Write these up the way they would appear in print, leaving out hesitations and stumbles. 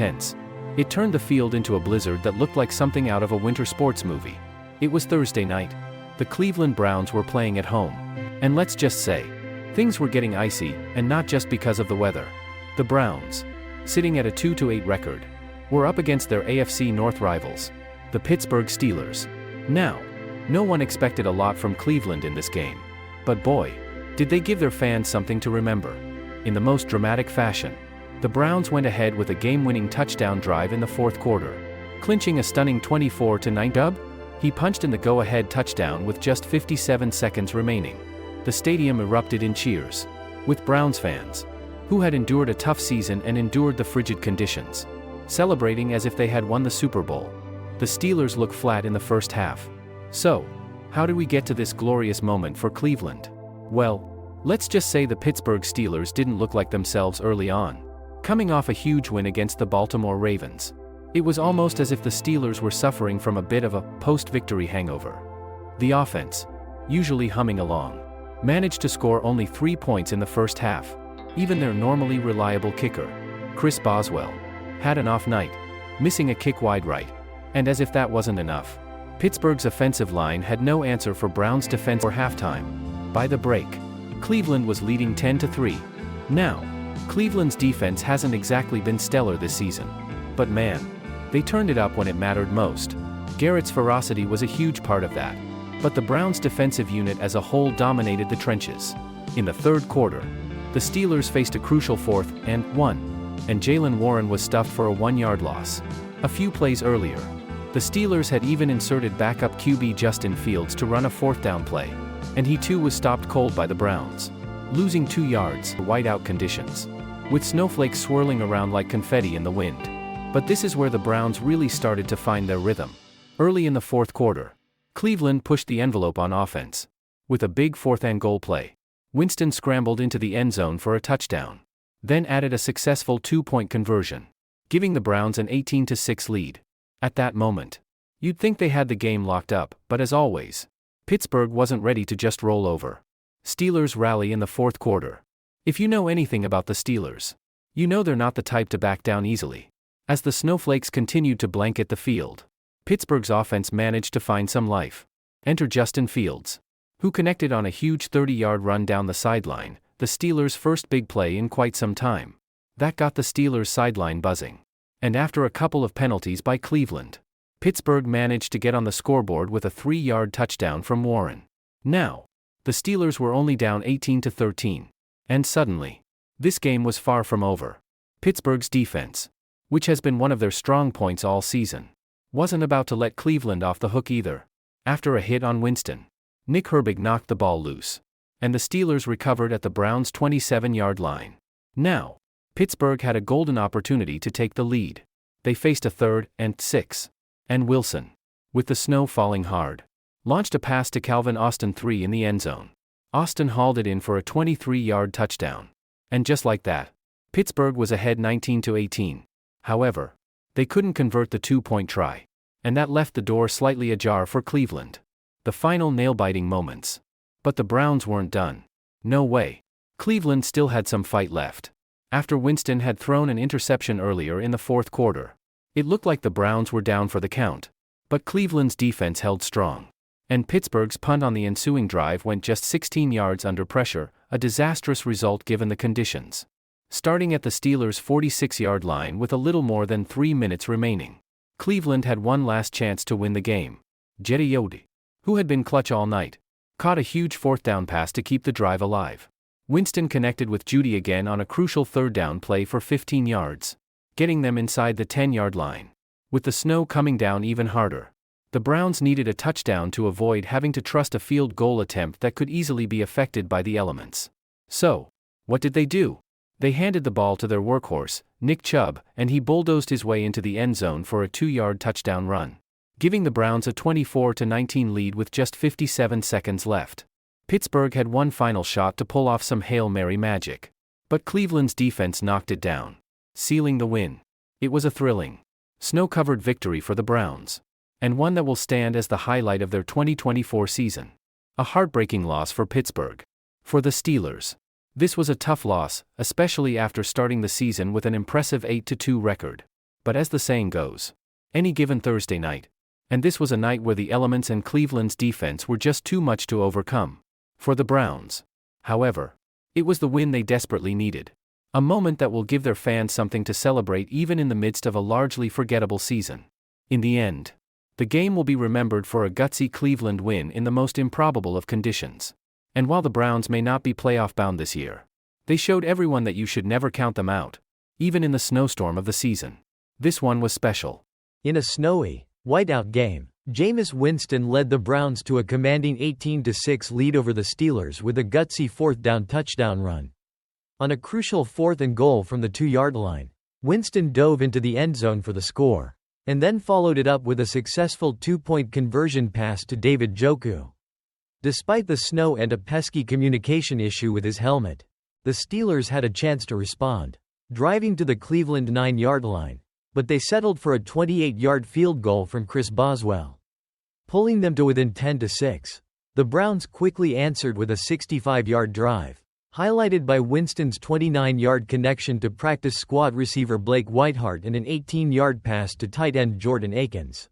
Hence, it turned the field into a blizzard that looked like something out of a winter sports movie. It was Thursday night. The Cleveland Browns were playing at home. And let's just say, things were getting icy, and not just because of the weather. The Browns, sitting at a 2-8 record, were up against their AFC North rivals, the Pittsburgh Steelers. Now, no one expected a lot from Cleveland in this game. But boy, did they give their fans something to remember. In the most dramatic fashion, the Browns went ahead with a game-winning touchdown drive in the fourth quarter, clinching a stunning 24-9 dub. He punched in the go-ahead touchdown with just 57 seconds remaining. The stadium erupted in cheers, with Browns fans, who had endured a tough season and endured the frigid conditions, celebrating as if they had won the Super Bowl. The Steelers looked flat in the first half. So, how did we get to this glorious moment for Cleveland? Well, let's just say the Pittsburgh Steelers didn't look like themselves early on, coming off a huge win against the Baltimore Ravens. It was almost as if the Steelers were suffering from a bit of a post-victory hangover. The offense, usually humming along, managed to score only 3 points in the first half. Even their normally reliable kicker, Chris Boswell, had an off night, missing a kick wide right. And as if that wasn't enough, Pittsburgh's offensive line had no answer for Browns' defense for halftime. By the break, Cleveland was leading 10-3. Now, Cleveland's defense hasn't exactly been stellar this season. But man, they turned it up when it mattered most. Garrett's ferocity was a huge part of that. But the Browns' defensive unit as a whole dominated the trenches. In the third quarter, the Steelers faced a crucial 4th and 1, and Jaylen Warren was stuffed for a 1-yard loss. A few plays earlier, the Steelers had even inserted backup QB Justin Fields to run a 4th down play, and he too was stopped cold by the Browns, losing 2 yards in whiteout conditions, with snowflakes swirling around like confetti in the wind. But this is where the Browns really started to find their rhythm. Early in the fourth quarter, Cleveland pushed the envelope on offense. With a big 4th and goal play, Winston scrambled into the end zone for a touchdown, then added a successful 2-point conversion, giving the Browns an 18-6 lead. At that moment, you'd think they had the game locked up, but as always, Pittsburgh wasn't ready to just roll over. Steelers rally in the fourth quarter. If you know anything about the Steelers, you know they're not the type to back down easily. As the snowflakes continued to blanket the field, Pittsburgh's offense managed to find some life. Enter Justin Fields, who connected on a huge 30-yard run down the sideline, the Steelers' first big play in quite some time. That got the Steelers' sideline buzzing. And after a couple of penalties by Cleveland, Pittsburgh managed to get on the scoreboard with a 3-yard touchdown from Warren. Now, the Steelers were only down 18-13. And suddenly, this game was far from over. Pittsburgh's defense, which has been one of their strong points all season, wasn't about to let Cleveland off the hook either. After a hit on Winston, Nick Chubb knocked the ball loose, and the Steelers recovered at the Browns' 27-yard line. Now, Pittsburgh had a golden opportunity to take the lead. They faced a 3rd and 6, and Wilson, with the snow falling hard, launched a pass to Calvin Austin 3 in the end zone. Austin hauled it in for a 23-yard touchdown. And just like that, Pittsburgh was ahead 19-18. However, they couldn't convert the 2-point try, and that left the door slightly ajar for Cleveland. The final nail-biting moments. But the Browns weren't done. No way. Cleveland still had some fight left. After Winston had thrown an interception earlier in the fourth quarter, it looked like the Browns were down for the count. But Cleveland's defense held strong, and Pittsburgh's punt on the ensuing drive went just 16 yards under pressure, a disastrous result given the conditions. Starting at the Steelers' 46-yard line with a little more than 3 minutes remaining, Cleveland had one last chance to win the game. Jetty Yodi, who had been clutch all night, caught a huge 4th down pass to keep the drive alive. Winston connected with Judy again on a crucial 3rd down play for 15 yards, getting them inside the 10-yard line. With the snow coming down even harder, the Browns needed a touchdown to avoid having to trust a field goal attempt that could easily be affected by the elements. So, what did they do? They handed the ball to their workhorse, Nick Chubb, and he bulldozed his way into the end zone for a 2-yard touchdown run, giving the Browns a 24-19 lead with just 57 seconds left. Pittsburgh had one final shot to pull off some Hail Mary magic, but Cleveland's defense knocked it down, sealing the win. It was a thrilling, snow-covered victory for the Browns, and one that will stand as the highlight of their 2024 season. A heartbreaking loss for Pittsburgh. For the Steelers, this was a tough loss, especially after starting the season with an impressive 8-2 record. But as the saying goes, any given Thursday night. And this was a night where the elements and Cleveland's defense were just too much to overcome. For the Browns, however, it was the win they desperately needed. A moment that will give their fans something to celebrate even in the midst of a largely forgettable season. In the end, the game will be remembered for a gutsy Cleveland win in the most improbable of conditions. And while the Browns may not be playoff bound this year, they showed everyone that you should never count them out, even in the snowstorm of the season. This one was special. In a snowy, whiteout game, Jameis Winston led the Browns to a commanding 18-6 lead over the Steelers with a gutsy fourth-down touchdown run. On a crucial 4th and goal from the 2-yard line, Winston dove into the end zone for the score, and then followed it up with a successful 2-point conversion pass to David Njoku. Despite the snow and a pesky communication issue with his helmet, the Steelers had a chance to respond, driving to the Cleveland 9-yard line, but they settled for a 28-yard field goal from Chris Boswell, pulling them to within 10-6. The Browns quickly answered with a 65-yard drive, highlighted by Winston's 29-yard connection to practice squad receiver Blake Whiteheart and an 18-yard pass to tight end Jordan Akins.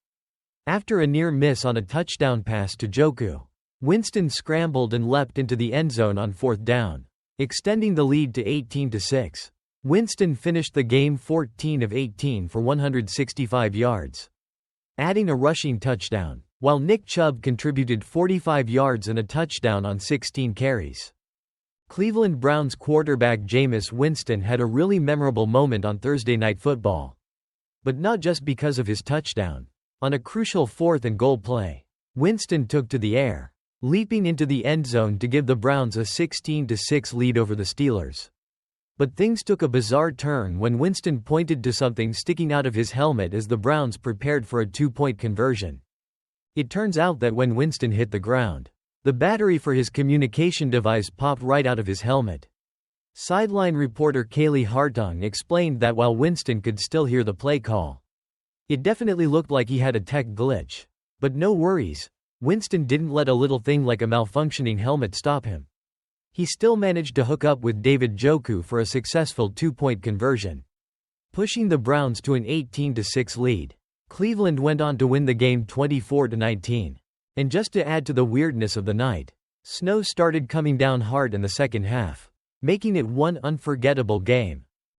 After a near miss on a touchdown pass to Njoku, Winston scrambled and leapt into the end zone on 4th down, extending the lead to 18-6. Winston finished the game 14 of 18 for 165 yards, adding a rushing touchdown, while Nick Chubb contributed 45 yards and a touchdown on 16 carries. Cleveland Browns quarterback Jameis Winston had a really memorable moment on Thursday Night Football. But not just because of his touchdown. On a crucial 4th and goal play, Winston took to the air, leaping into the end zone to give the Browns a 16-6 lead over the Steelers. But things took a bizarre turn when Winston pointed to something sticking out of his helmet as the Browns prepared for a 2-point conversion. It turns out that when Winston hit the ground, the battery for his communication device popped right out of his helmet. Sideline reporter Kaylee Hartung explained that while Winston could still hear the play call, it definitely looked like he had a tech glitch. But no worries, Winston didn't let a little thing like a malfunctioning helmet stop him. He still managed to hook up with David Njoku for a successful 2-point conversion, pushing the Browns to an 18-6 lead. Cleveland went on to win the game 24-19. And just to add to the weirdness of the night, snow started coming down hard in the second half, making it one unforgettable game.